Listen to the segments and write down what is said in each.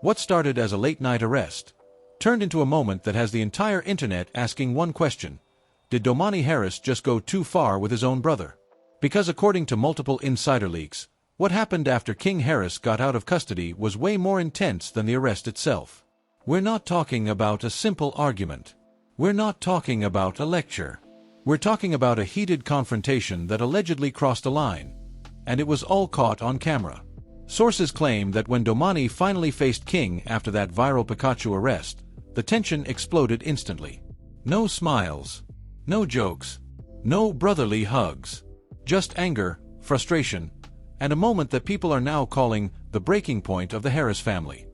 What started as a late-night arrest turned into a moment that has the entire internet asking one question: did Domani Harris just go too far with his own brother? Because according to multiple insider leaks, what happened after King Harris got out of custody was way more intense than the arrest itself. We're not talking about a simple argument. We're not talking about a lecture. We're talking about a heated confrontation that allegedly crossed a line, and it was all caught on camera. Sources claim that when Domani finally faced King after that viral Pikachu arrest, the tension exploded instantly. No smiles, no jokes, no brotherly hugs. Just anger, frustration, and a moment that people are now calling the breaking point of the Harris family.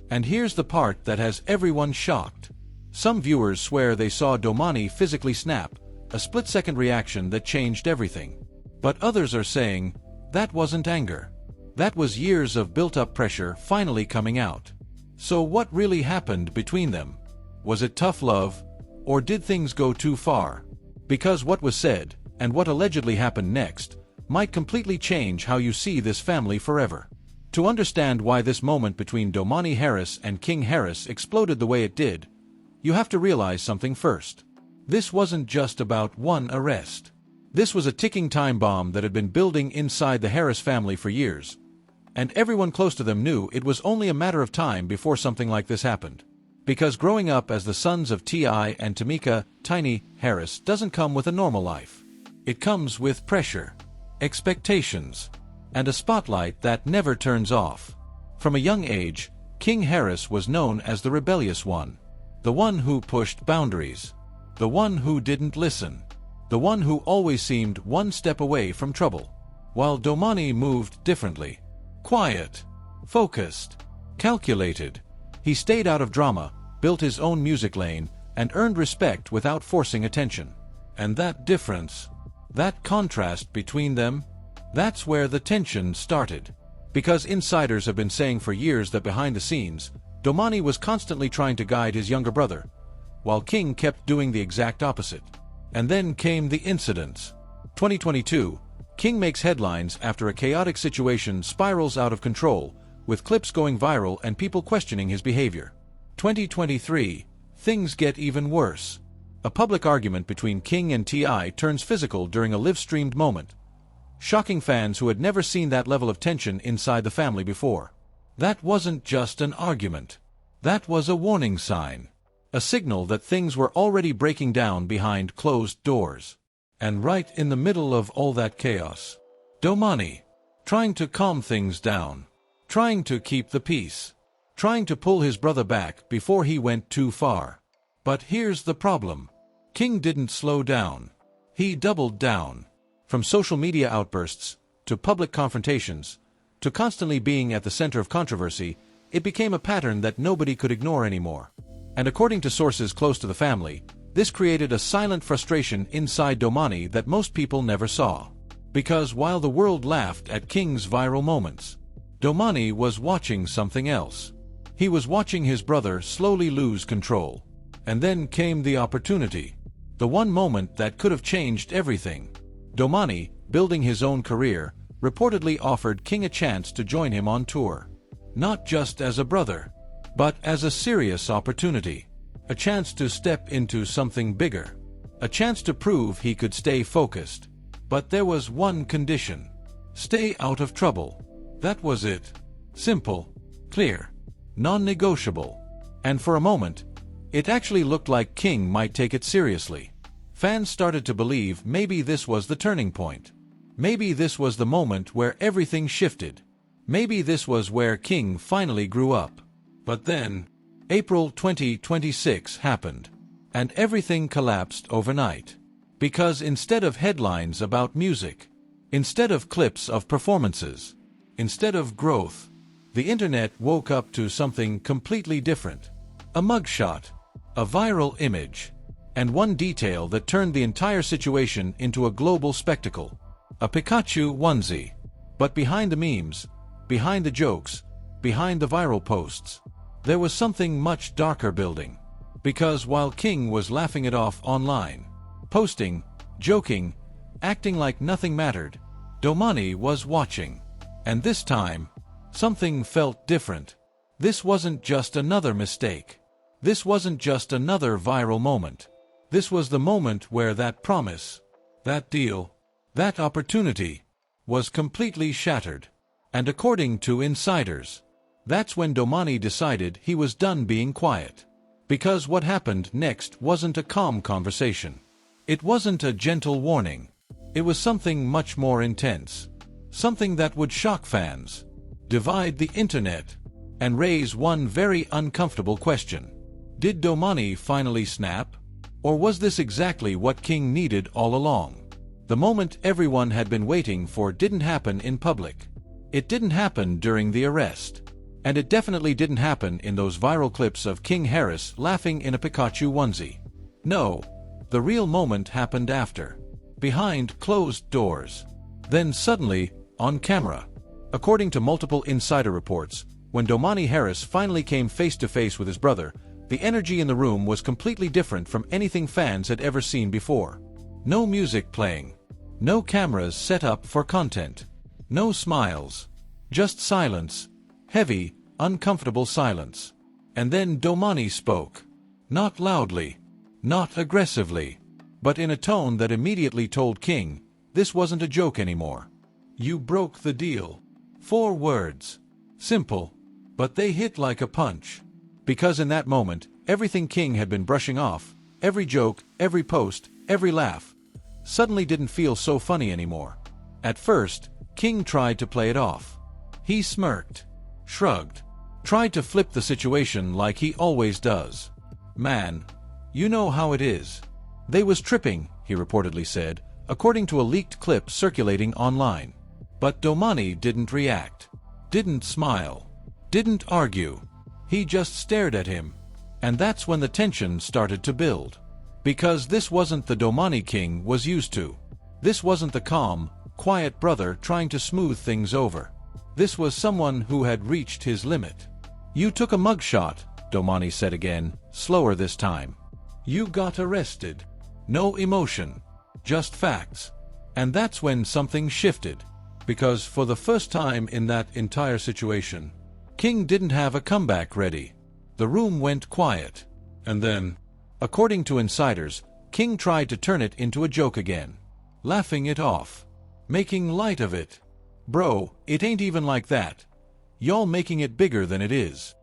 And here's the part that has everyone shocked. Some viewers swear they saw Domani physically snap, a split-second reaction that changed everything. But others are saying, that wasn't anger. That was years of built-up pressure finally coming out. So what really happened between them? Was it tough love, or did things go too far? Because what was said, and what allegedly happened next, might completely change how you see this family forever. To understand why this moment between Domani Harris and King Harris exploded the way it did, you have to realize something first. This wasn't just about one arrest. This was a ticking time bomb that had been building inside the Harris family for years, and everyone close to them knew it was only a matter of time before something like this happened. Because growing up as the sons of T.I. and Tamika Tiny Harris doesn't come with a normal life. It comes with pressure, expectations, and a spotlight that never turns off. From a young age, King Harris was known as the rebellious one, the one who pushed boundaries, the one who didn't listen, the one who always seemed one step away from trouble. While Domani moved differently. Quiet, focused, calculated. He stayed out of drama, built his own music lane, and earned respect without forcing attention. And that difference, that contrast between them, that's where the tension started. Because insiders have been saying for years that behind the scenes, Domani was constantly trying to guide his younger brother, while King kept doing the exact opposite. And then came the incidents. 2022, King makes headlines after a chaotic situation spirals out of control, with clips going viral and people questioning his behavior. 2023, things get even worse. A public argument between King and T.I. turns physical during a live-streamed moment, shocking fans who had never seen that level of tension inside the family before. That wasn't just an argument. That was a warning sign. A signal that things were already breaking down behind closed doors. And right in the middle of all that chaos, Domani, trying to calm things down, trying to keep the peace, trying to pull his brother back before he went too far. But here's the problem. King didn't slow down. He doubled down. From social media outbursts, to public confrontations, to constantly being at the center of controversy, it became a pattern that nobody could ignore anymore. And according to sources close to the family, this created a silent frustration inside Domani that most people never saw. Because while the world laughed at King's viral moments, Domani was watching something else. He was watching his brother slowly lose control. And then came the opportunity. The one moment that could have changed everything. Domani, building his own career, reportedly offered King a chance to join him on tour. Not just as a brother, but as a serious opportunity. A chance to step into something bigger. A chance to prove he could stay focused. But there was one condition. Stay out of trouble. That was it. Simple, clear, non-negotiable. And for a moment, it actually looked like King might take it seriously. Fans started to believe maybe this was the turning point. Maybe this was the moment where everything shifted. Maybe this was where King finally grew up. But then, April 2026 happened, and everything collapsed overnight. Because instead of headlines about music, instead of clips of performances, instead of growth, the internet woke up to something completely different. A mugshot, a viral image, and one detail that turned the entire situation into a global spectacle. A Pikachu onesie. But behind the memes, behind the jokes, behind the viral posts, there was something much darker building. Because while King was laughing it off online, posting, joking, acting like nothing mattered, Domani was watching. And this time, something felt different. This wasn't just another mistake. This wasn't just another viral moment. This was the moment where that promise, that deal, that opportunity was completely shattered. And according to insiders, that's when Domani decided he was done being quiet. Because what happened next wasn't a calm conversation. It wasn't a gentle warning. It was something much more intense. Something that would shock fans, divide the internet, and raise one very uncomfortable question. Did Domani finally snap? Or was this exactly what King needed all along? The moment everyone had been waiting for didn't happen in public. It didn't happen during the arrest. And it definitely didn't happen in those viral clips of King Harris laughing in a Pikachu onesie. No, the real moment happened after. Behind closed doors. Then suddenly, on camera. According to multiple insider reports, when Domani Harris finally came face to face with his brother, the energy in the room was completely different from anything fans had ever seen before. No music playing. No cameras set up for content. No smiles. Just silence. Heavy, uncomfortable silence. And then Domani spoke. Not loudly. Not aggressively. But in a tone that immediately told King, this wasn't a joke anymore. You broke the deal. 4 words. Simple. But they hit like a punch. Because in that moment, everything King had been brushing off, every joke, every post, every laugh, suddenly didn't feel so funny anymore. At first, King tried to play it off. He smirked, shrugged, tried to flip the situation like he always does. Man, you know how it is. They was tripping, he reportedly said, according to a leaked clip circulating online. But Domani didn't react, didn't smile, didn't argue. He just stared at him. And that's when the tension started to build. Because this wasn't the Domani King was used to. This wasn't the calm, quiet brother trying to smooth things over. This was someone who had reached his limit. You took a mugshot, Domani said again, slower this time. You got arrested. No emotion. Just facts. And that's when something shifted. Because for the first time in that entire situation, King didn't have a comeback ready. The room went quiet. And then, according to insiders, King tried to turn it into a joke again. Laughing it off. Making light of it. Bro, it ain't even like that. Y'all making it bigger than it is.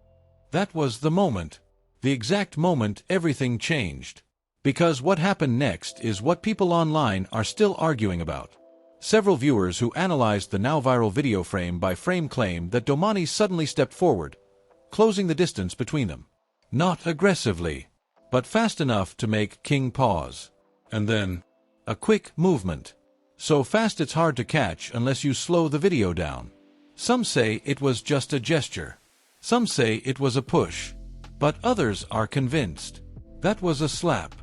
That was the moment. The exact moment everything changed. Because what happened next is what people online are still arguing about. Several viewers who analyzed the now viral video frame by frame claim that Domani suddenly stepped forward, closing the distance between them. Not aggressively, but fast enough to make King pause. And then, a quick movement. So fast it's hard to catch unless you slow the video down. Some say it was just a gesture. Some say it was a push. But others are convinced that was a slap.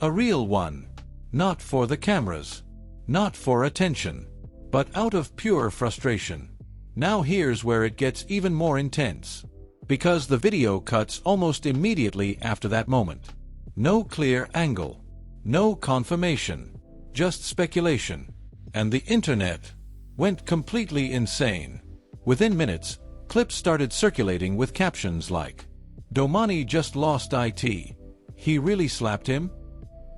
A real one. Not for the cameras. Not for attention. But out of pure frustration. Now here's where it gets even more intense. Because the video cuts almost immediately after that moment. No clear angle. No confirmation. Just speculation. And the internet went completely insane. Within minutes, clips started circulating with captions like, Domani just lost IT. He really slapped him?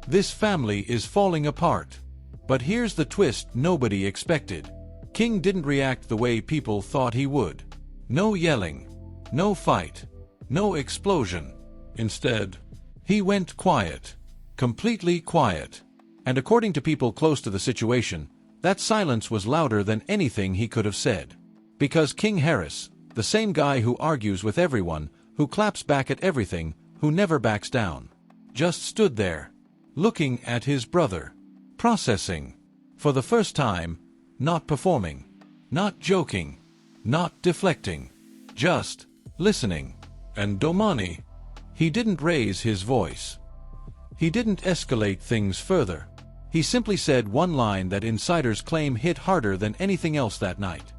This family is falling apart. But here's the twist nobody expected. King didn't react the way people thought he would. No yelling. No fight. No explosion. Instead, he went quiet. Completely quiet. And according to people close to the situation, that silence was louder than anything he could have said. Because King Harris, the same guy who argues with everyone, who claps back at everything, who never backs down, just stood there, looking at his brother, processing. For the first time, not performing, not joking, not deflecting, just listening. And Domani, he didn't raise his voice. He didn't escalate things further. He simply said one line that insiders claim hit harder than anything else that night.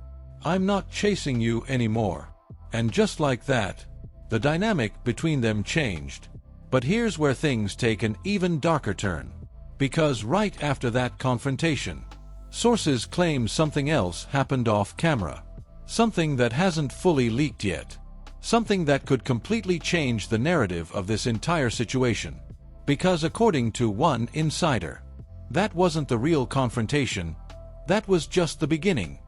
I'm not chasing you anymore. And just like that, the dynamic between them changed. But here's where things take an even darker turn. Because right after that confrontation, sources claim something else happened off camera. Something that hasn't fully leaked yet. Something that could completely change the narrative of this entire situation. Because according to one insider, that wasn't the real confrontation, that was just the beginning.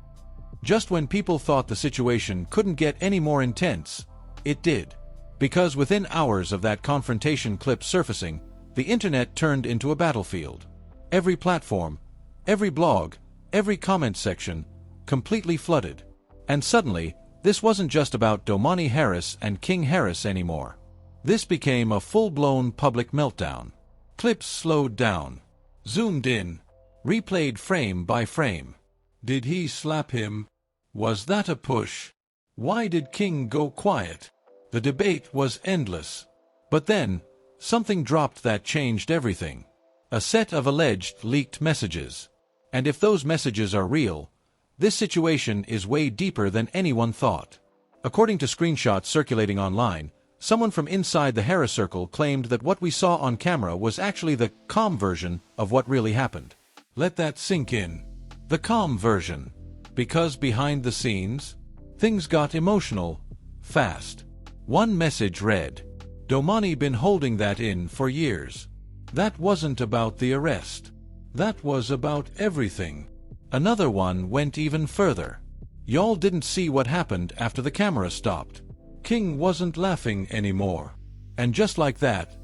Just when people thought the situation couldn't get any more intense, it did. Because within hours of that confrontation clip surfacing, the internet turned into a battlefield. Every platform, every blog, every comment section, completely flooded. And suddenly, this wasn't just about Domani Harris and King Harris anymore. This became a full-blown public meltdown. Clips slowed down, zoomed in, replayed frame by frame. Did he slap him? Was that a push? Why did King go quiet? The debate was endless. But then, something dropped that changed everything. A set of alleged leaked messages. And if those messages are real, this situation is way deeper than anyone thought. According to screenshots circulating online, someone from inside the Harris circle claimed that what we saw on camera was actually the calm version of what really happened. Let that sink in. The calm version. Because behind the scenes, things got emotional, fast. One message read, "Domani been holding that in for years. That wasn't about the arrest. That was about everything." Another one went even further. "Y'all didn't see what happened after the camera stopped. King wasn't laughing anymore." And just like that,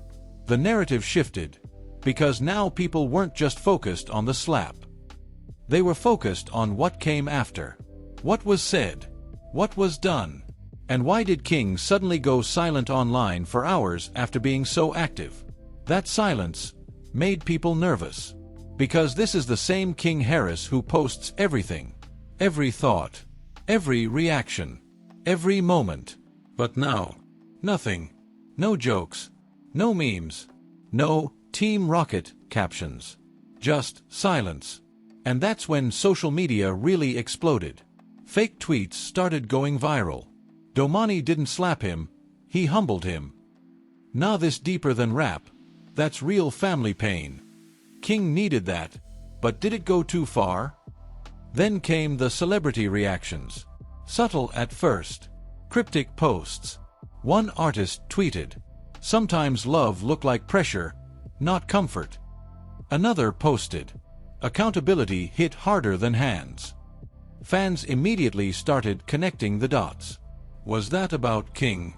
the narrative shifted. Because now people weren't just focused on the slap. They were focused on what came after. What was said? What was done? And why did King suddenly go silent online for hours after being so active? That silence made people nervous. Because this is the same King Harris who posts everything. Every thought. Every reaction. Every moment. But now, nothing. No jokes. No memes. No Team Rocket captions. Just silence. And that's when social media really exploded. Fake tweets started going viral. Domani didn't slap him, he humbled him. Nah, this deeper than rap. That's real family pain. King needed that, but did it go too far? Then came the celebrity reactions. Subtle at first. Cryptic posts. One artist tweeted, "Sometimes love look like pressure, not comfort." Another posted, "Accountability hit harder than hands." Fans immediately started connecting the dots. Was that about King?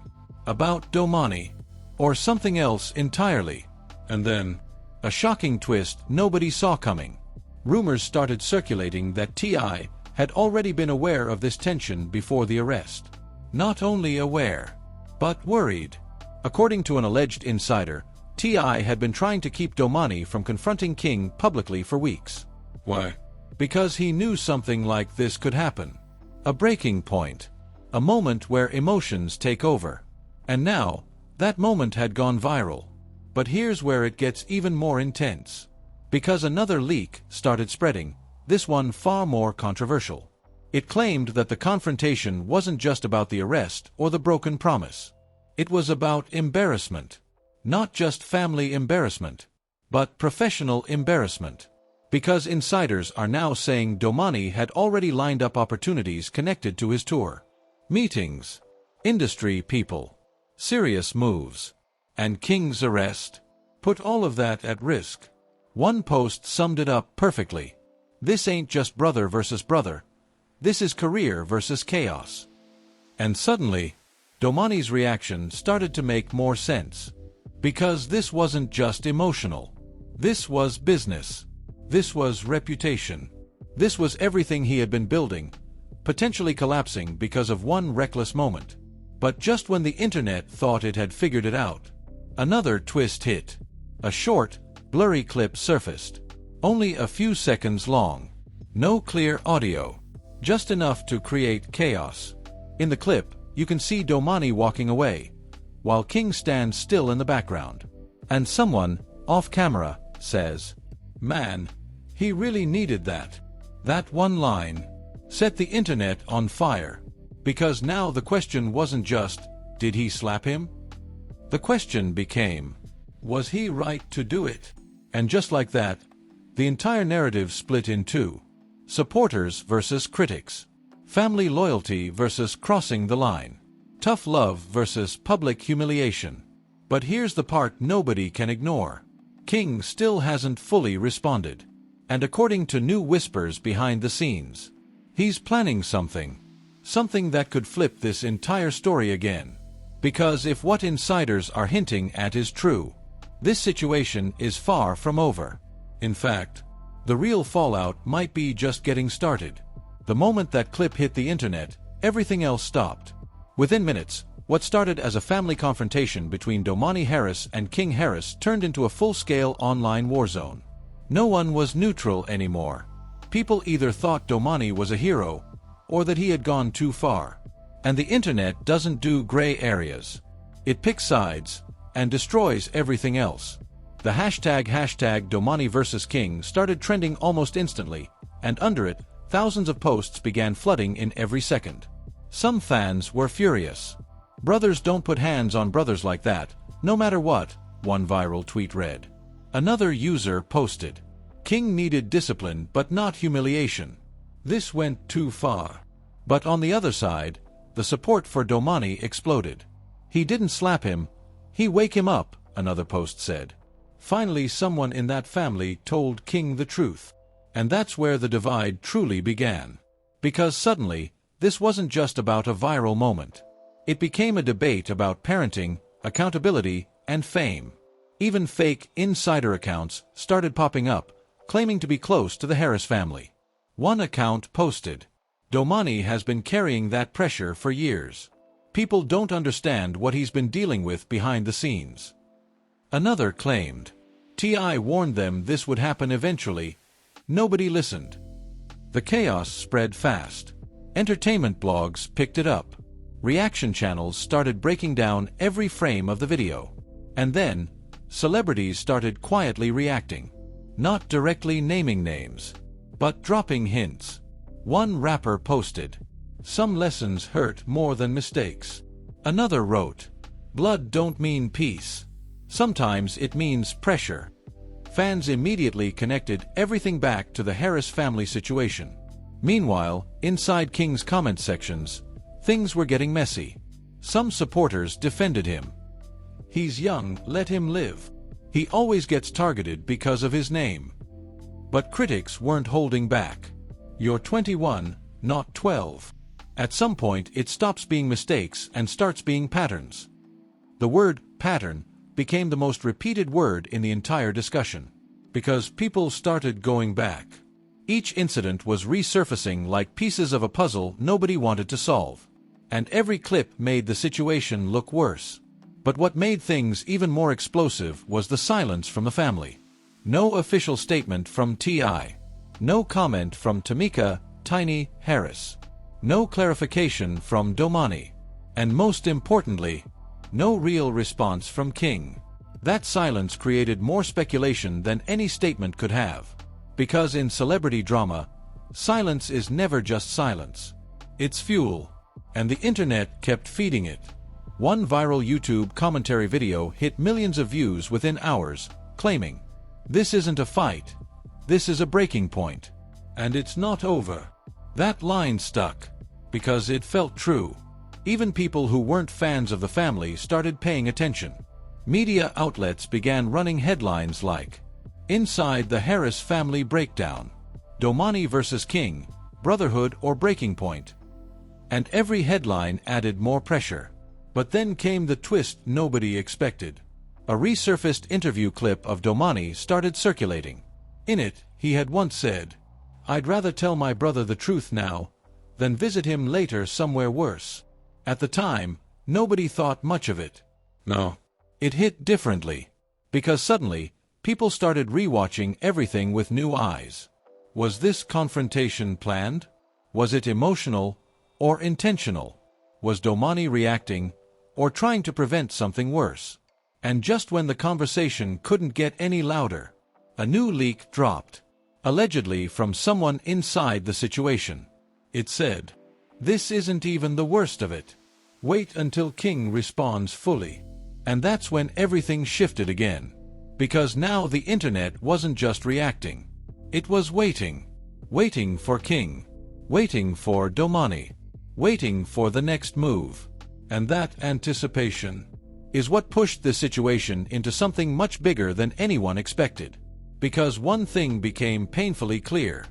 About Domani? Or something else entirely? And then, a shocking twist nobody saw coming. Rumors started circulating that T.I. had already been aware of this tension before the arrest. Not only aware, but worried. According to an alleged insider, T.I. had been trying to keep Domani from confronting King publicly for weeks. Why? Because he knew something like this could happen. A breaking point. A moment where emotions take over. And now, that moment had gone viral. But here's where it gets even more intense. Because another leak started spreading, this one far more controversial. It claimed that the confrontation wasn't just about the arrest or the broken promise. It was about embarrassment. Not just family embarrassment, but professional embarrassment. Because insiders are now saying Domani had already lined up opportunities connected to his tour. Meetings. Industry people. Serious moves. And King's arrest put all of that at risk. One post summed it up perfectly. This ain't just brother versus brother. This is career versus chaos. And suddenly, Domani's reaction started to make more sense. Because this wasn't just emotional. This was business. This was reputation. This was everything he had been building, potentially collapsing because of one reckless moment. But just when the internet thought it had figured it out, another twist hit. A short, blurry clip surfaced. Only a few seconds long. No clear audio. Just enough to create chaos. In the clip, you can see Domani walking away, while King stands still in the background. And someone, off camera, says, "Man, he really needed that." That one line set the internet on fire. Because now the question wasn't just, did he slap him? The question became, was he right to do it? And just like that, the entire narrative split in two. Supporters versus critics. Family loyalty versus crossing the line. Tough love versus public humiliation. But here's the part nobody can ignore. King still hasn't fully responded. And according to new whispers behind the scenes, he's planning something. Something that could flip this entire story again. Because if what insiders are hinting at is true, this situation is far from over. In fact, the real fallout might be just getting started. The moment that clip hit the internet, everything else stopped. Within minutes, what started as a family confrontation between Domani Harris and King Harris turned into a full-scale online warzone. No one was neutral anymore. People either thought Domani was a hero, or that he had gone too far. And the internet doesn't do gray areas. It picks sides, and destroys everything else. The hashtag Domani vs King started trending almost instantly, and under it, thousands of posts began flooding in every second. Some fans were furious. Brothers don't put hands on brothers like that, no matter what, one viral tweet read. Another user posted, King needed discipline but not humiliation. This went too far. But on the other side, the support for Domani exploded. He didn't slap him, he wake him up, another post said. Finally someone in that family told King the truth. And that's where the divide truly began. Because suddenly, this wasn't just about a viral moment. It became a debate about parenting, accountability, and fame. Even fake insider accounts started popping up, claiming to be close to the Harris family. One account posted, Domani has been carrying that pressure for years. People don't understand what he's been dealing with behind the scenes. Another claimed, T.I. warned them this would happen eventually. Nobody listened. The chaos spread fast. Entertainment blogs picked it up. Reaction channels started breaking down every frame of the video. And then, celebrities started quietly reacting. Not directly naming names, but dropping hints. One rapper posted, some lessons hurt more than mistakes. Another wrote, blood don't mean peace. Sometimes it means pressure. Fans immediately connected everything back to the Harris family situation. Meanwhile, inside King's comment sections, things were getting messy. Some supporters defended him. He's young, let him live. He always gets targeted because of his name. But critics weren't holding back. You're 21, not 12. At some point it stops being mistakes and starts being patterns. The word pattern became the most repeated word in the entire discussion. Because people started going back. Each incident was resurfacing like pieces of a puzzle nobody wanted to solve. And every clip made the situation look worse. But what made things even more explosive was the silence from the family. No official statement from T.I. No comment from Tamika "Tiny" Harris. No clarification from Domani. And most importantly, no real response from King. That silence created more speculation than any statement could have. Because in celebrity drama, silence is never just silence. It's fuel. And the internet kept feeding it. One viral YouTube commentary video hit millions of views within hours, claiming, "This isn't a fight. This is a breaking point. And it's not over." That line stuck. Because it felt true. Even people who weren't fans of the family started paying attention. Media outlets began running headlines like, "Inside the Harris Family Breakdown. Domani vs. King, Brotherhood or Breaking Point." And every headline added more pressure. But then came the twist nobody expected. A resurfaced interview clip of Domani started circulating. In it, he had once said, "I'd rather tell my brother the truth now than visit him later somewhere worse." At the time, nobody thought much of it. No. It hit differently. Because suddenly, people started rewatching everything with new eyes. Was this confrontation planned? Was it emotional or intentional? Was Domani reacting or trying to prevent something worse? And just when the conversation couldn't get any louder, a new leak dropped, allegedly from someone inside the situation. It said, "This isn't even the worst of it. Wait until King responds fully." And that's when everything shifted again. Because now the internet wasn't just reacting. It was waiting. Waiting for King. Waiting for Domani. Waiting for the next move. And that anticipation is what pushed this situation into something much bigger than anyone expected. Because one thing became painfully clear.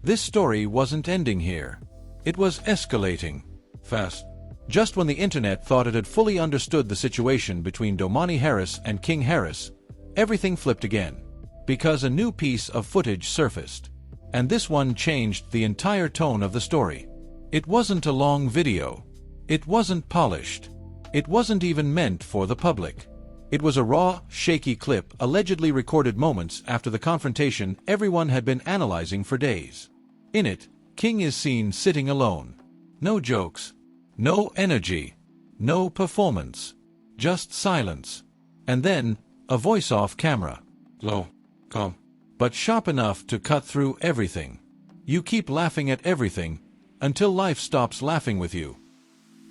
This story wasn't ending here. It was escalating fast. Just when the internet thought it had fully understood the situation between Domani Harris and King Harris, everything flipped again. Because a new piece of footage surfaced. And this one changed the entire tone of the story. It wasn't a long video. It wasn't polished. It wasn't even meant for the public. It was a raw, shaky clip allegedly recorded moments after the confrontation everyone had been analyzing for days. In it, King is seen sitting alone. No jokes. No energy. No performance. Just silence. And then, a voice off camera. Low, calm, but sharp enough to cut through everything. You keep laughing at everything, until life stops laughing with you.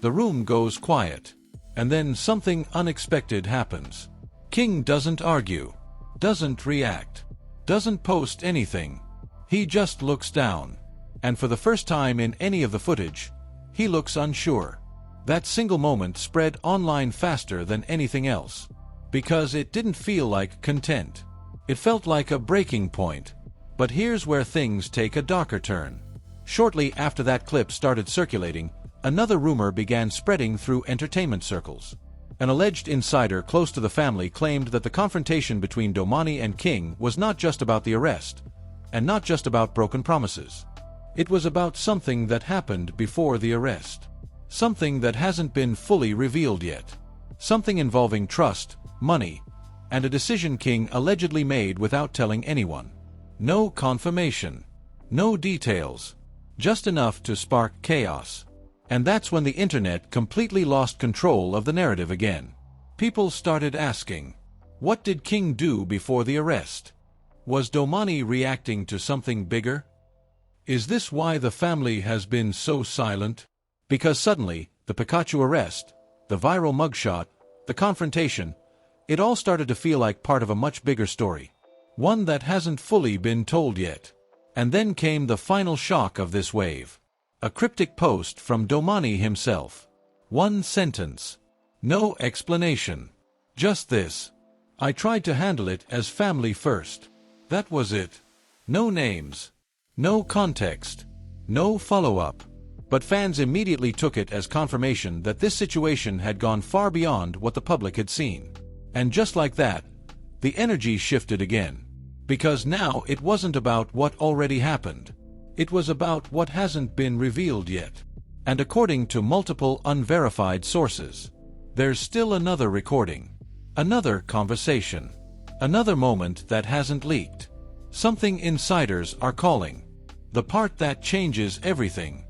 The room goes quiet. And then something unexpected happens. King doesn't argue. Doesn't react. Doesn't post anything. He just looks down. And for the first time in any of the footage, he looks unsure. That single moment spread online faster than anything else. Because it didn't feel like content. It felt like a breaking point. But here's where things take a darker turn. Shortly after that clip started circulating, another rumor began spreading through entertainment circles. An alleged insider close to the family claimed that the confrontation between Domani and King was not just about the arrest, and not just about broken promises. It was about something that happened before the arrest. Something that hasn't been fully revealed yet. Something involving trust, money, and a decision King allegedly made without telling anyone. No confirmation. No details. Just enough to spark chaos. And that's when the internet completely lost control of the narrative again. People started asking, what did King do before the arrest? Was Domani reacting to something bigger? Is this why the family has been so silent? Because suddenly, the Pikachu arrest, the viral mugshot, the confrontation, it all started to feel like part of a much bigger story. One that hasn't fully been told yet. And then came the final shock of this wave. A cryptic post from Domani himself. One sentence. No explanation. Just this. I tried to handle it as family first. That was it. No names. No context. No follow-up. But fans immediately took it as confirmation that this situation had gone far beyond what the public had seen. And just like that, the energy shifted again. Because now it wasn't about what already happened. It was about what hasn't been revealed yet. And according to multiple unverified sources, there's still another recording. Another conversation. Another moment that hasn't leaked. Something insiders are calling. The part that changes everything.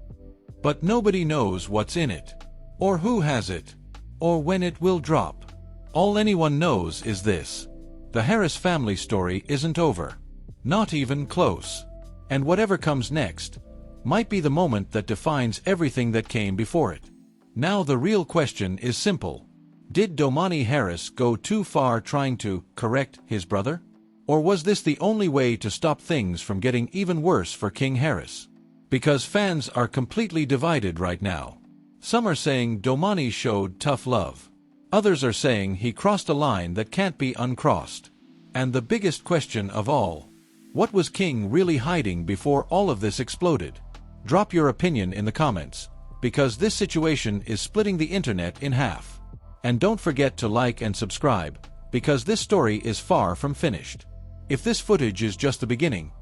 But nobody knows what's in it. Or who has it. Or when it will drop. All anyone knows is this. The Harris family story isn't over. Not even close. And whatever comes next might be the moment that defines everything that came before it. Now the real question is simple. Did Domani Harris go too far trying to correct his brother? Or was this the only way to stop things from getting even worse for King Harris? Because fans are completely divided right now. Some are saying Domani showed tough love. Others are saying he crossed a line that can't be uncrossed. And the biggest question of all, what was King really hiding before all of this exploded? Drop your opinion in the comments, because this situation is splitting the internet in half. And don't forget to like and subscribe, because this story is far from finished. If this footage is just the beginning,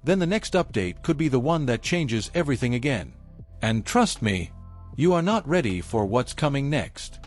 then the next update could be the one that changes everything again. And trust me, you are not ready for what's coming next.